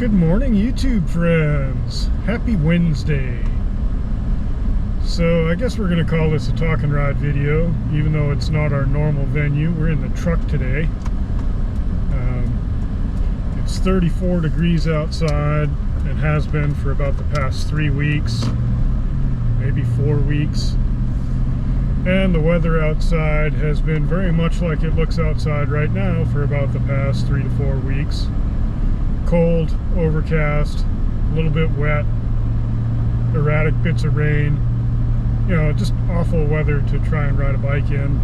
Good morning, YouTube friends. Happy Wednesday. So I guess we're going to call this a talk and ride video, even though it's not our normal venue. We're in the truck today. It's 34 degrees outside and has been for about the past 3 weeks, maybe 4 weeks. And the weather outside has been very much like it looks outside right now for about the past 3 to 4 weeks. Cold, overcast, a little bit wet, erratic bits of rain. You know, just awful weather to try and ride a bike in.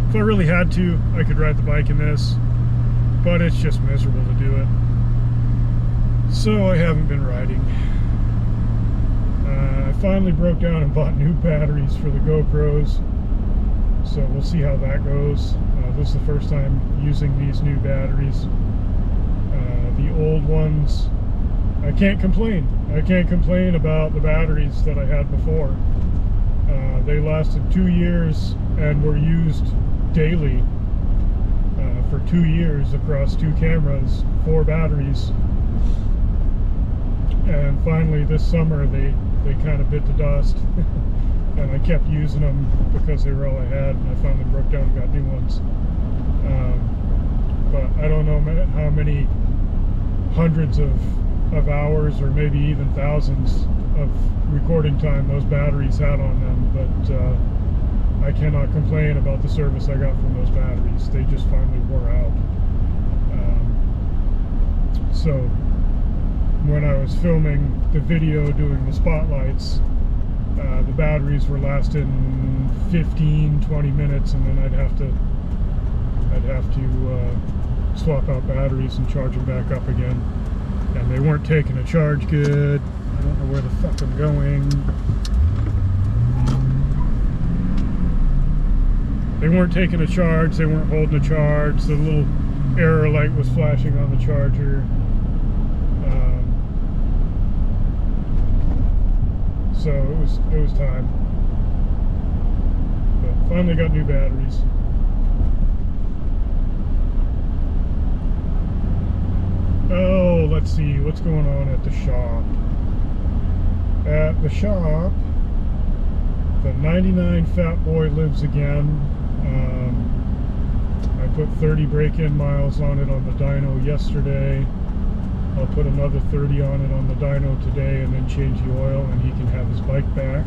If I really had to, I could ride the bike in this, but it's just miserable to do it. So I haven't been riding. I finally broke down and bought new batteries for the GoPros, so we'll see how that goes. This is the first time using these new batteries. The old ones, I can't complain. I can't complain about the batteries that I had before. They lasted 2 years and were used daily for 2 years across 2 cameras, 4 batteries. And finally this summer they kind of bit the dust and I kept using them because they were all I had, and I finally broke down and got new ones. But I don't know how many hundreds of hours or maybe even thousands of recording time those batteries had on them, but I cannot complain about the service I got from those batteries. They just finally wore out. So when I was filming the video doing the spotlights, the batteries were lasting 15-20 minutes, and then I'd have to swap out batteries and charge them back up again, and they weren't taking a charge good. I don't know where the fuck I'm going. They weren't taking a charge, they weren't holding a charge. The little error light was flashing on the charger. So it was time. But finally got new batteries. Oh, let's see what's going on at the shop. At the shop, the 99 Fat Boy lives again. I put 30 break-in miles on it on the dyno yesterday. I'll put another 30 on it on the dyno today, and then change the oil, and he can have his bike back.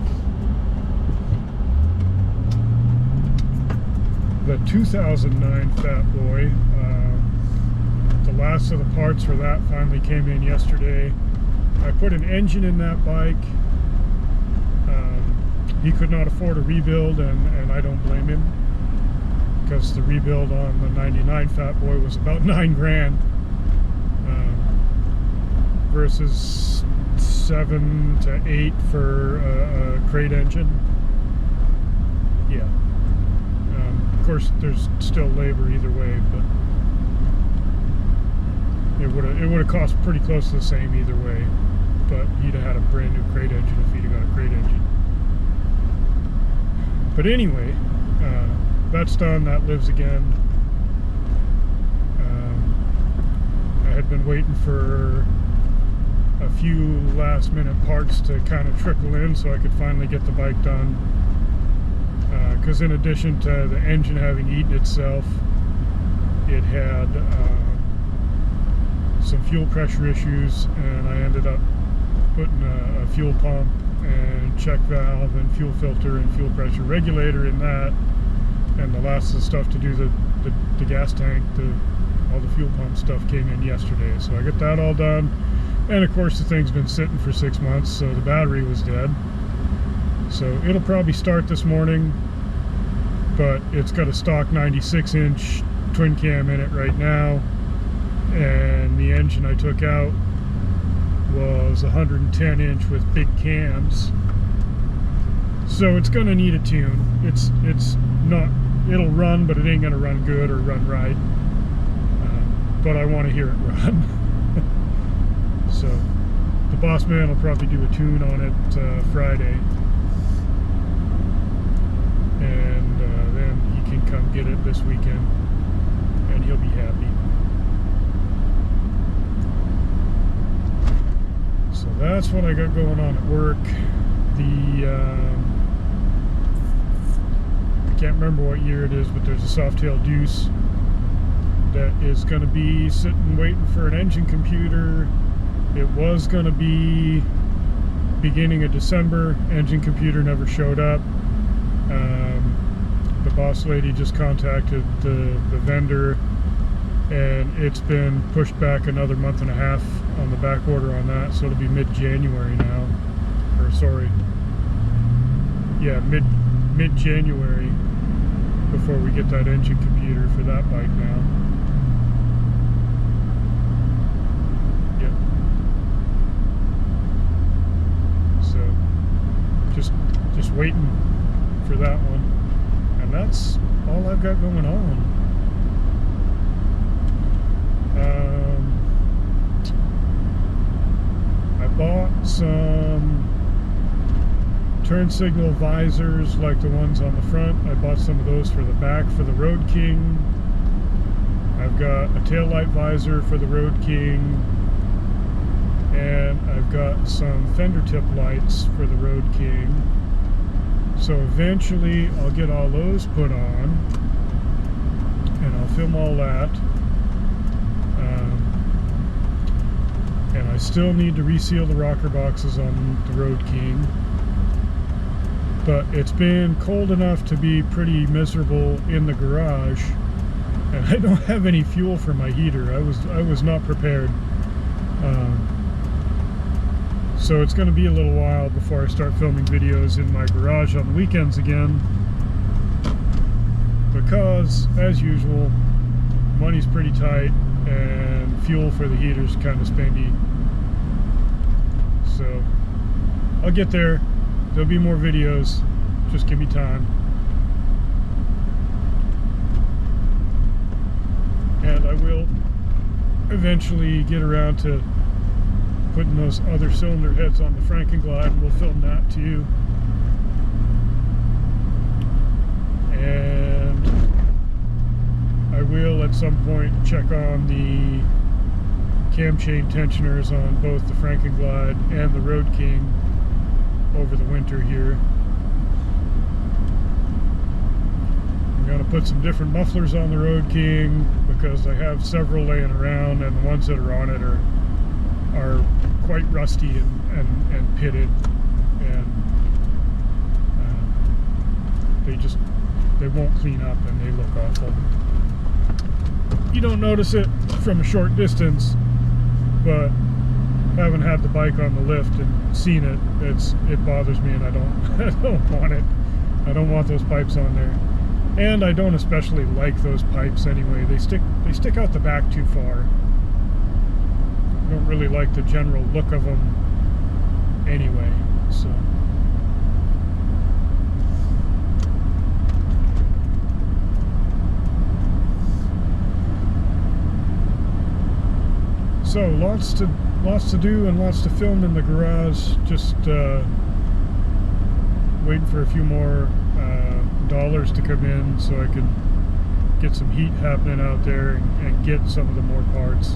The 2009 Fat Boy, the last of the parts for that finally came in yesterday. I put an engine in that bike. He could not afford a rebuild, and I don't blame him, because the rebuild on the 99 Fat Boy was about $9,000 versus 7 to 8 for a crate engine. Yeah. Of course, there's still labor either way, but it would have cost pretty close to the same either way. But he'd have had a brand new crate engine if he'd have got a crate engine. But anyway, that's done. That lives again. I had been waiting for a few last minute parts to kind of trickle in so I could finally get the bike done. Because in addition to the engine having eaten itself, it had some fuel pressure issues, and I ended up putting a fuel pump and check valve and fuel filter and fuel pressure regulator in that, and the last of the stuff to do the gas tank, all the fuel pump stuff came in yesterday. So I got that all done, and of course the thing's been sitting for 6 months, so the battery was dead. So it'll probably start this morning, but it's got a stock 96-inch twin cam in it right now, and the engine I took out was 110-inch with big cams. So it's gonna need a tune. It's not, it'll run, but it ain't gonna run good or run right. But I want to hear it run. So the boss man will probably do a tune on it Friday, and then he can come get it this weekend, and he'll be happy. that's what I got going on at work. I can't remember what year it is, but there's a Softail Deuce that is going to be sitting waiting for an engine computer. It was going to be beginning of December. Engine computer never showed up. The boss lady just contacted the vendor, and it's been pushed back another month and a half on the back order on that, so it'll be mid-January now. Or sorry, yeah, mid-January before we get that engine computer for that bike now. Yeah. So just waiting for that one. And that's all I've got going on. I bought some turn signal visors like the ones on the front. I bought some of those for the back for the Road King. I've got a taillight visor for the Road King, and I've got some fender tip lights for the Road King. So eventually I'll get all those put on and I'll film all that. And I still need to reseal the rocker boxes on the Road King. But it's been cold enough to be pretty miserable in the garage, and I don't have any fuel for my heater. I was not prepared. So it's going to be a little while before I start filming videos in my garage on the weekends again, because as usual money's pretty tight and fuel for the heater's kind of spendy. So I'll get there. There'll be more videos. Just give me time. And I will eventually get around to putting those other cylinder heads on the Frankenglide, and we'll film that too. And I will at some point check on the cam chain tensioners on both the Frankenglide and the Road King over the winter here. I'm going to put some different mufflers on the Road King because I have several laying around, and the ones that are on it are quite rusty and pitted, and they won't clean up and they look awful. You don't notice it from a short distance, but having had the bike on the lift and seen it, it bothers me, and I don't want it. I don't want those pipes on there, and I don't especially like those pipes anyway. They stick out the back too far. I don't really like the general look of them anyway, so. So lots to do and lots to film in the garage. Just waiting for a few more dollars to come in so I can get some heat happening out there and get some of the more parts.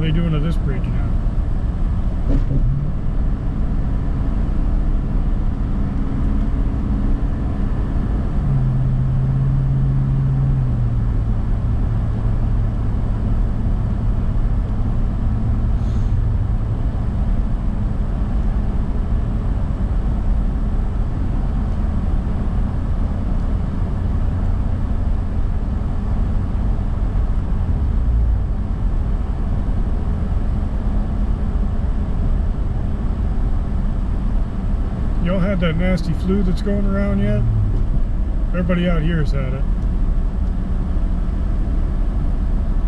they doing to this bridge now? Y'all had that nasty flu that's going around yet? Everybody out here has had it.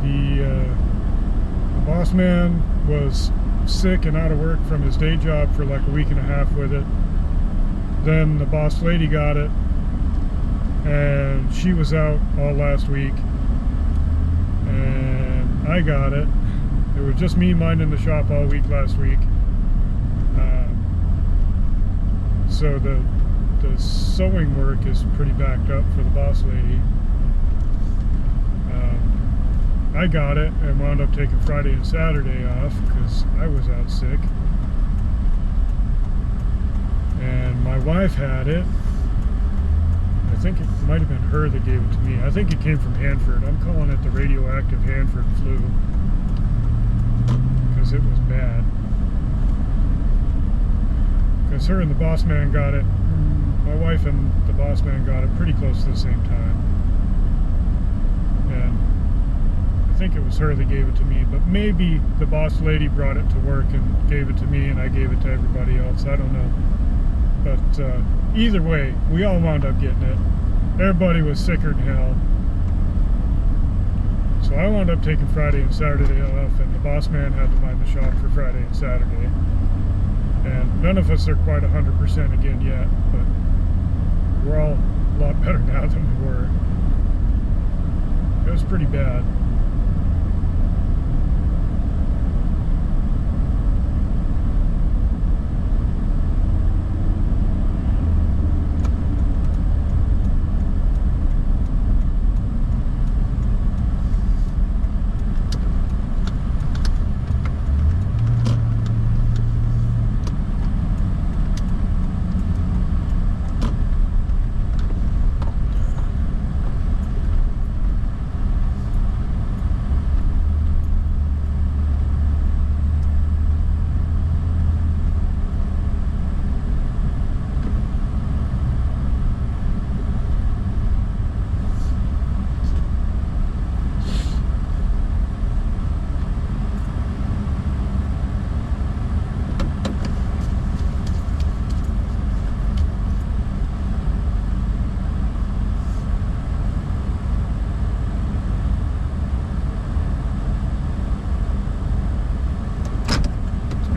The boss man was sick and out of work from his day job for like a week and a half with it. Then the boss lady got it, and she was out all last week. And I got it. It was just me minding the shop all week last week. So the sewing work is pretty backed up for the boss lady. I got it and wound up taking Friday and Saturday off because I was out sick. And my wife had it. I think it might have been her that gave it to me. I think it came from Hanford. I'm calling it the radioactive Hanford flu because it was bad. Because her and the boss man got it, my wife and the boss man got it pretty close to the same time. And I think it was her that gave it to me, but maybe the boss lady brought it to work and gave it to me and I gave it to everybody else. I don't know. But either way, we all wound up getting it. Everybody was sicker than hell. So I wound up taking Friday and Saturday off, and the boss man had to mind the shop for Friday and Saturday. And none of us are quite 100% again yet, but we're all a lot better now than we were. It was pretty bad.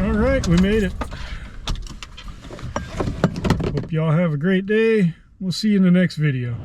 Alright, we made it. Hope y'all have a great day. We'll see you in the next video.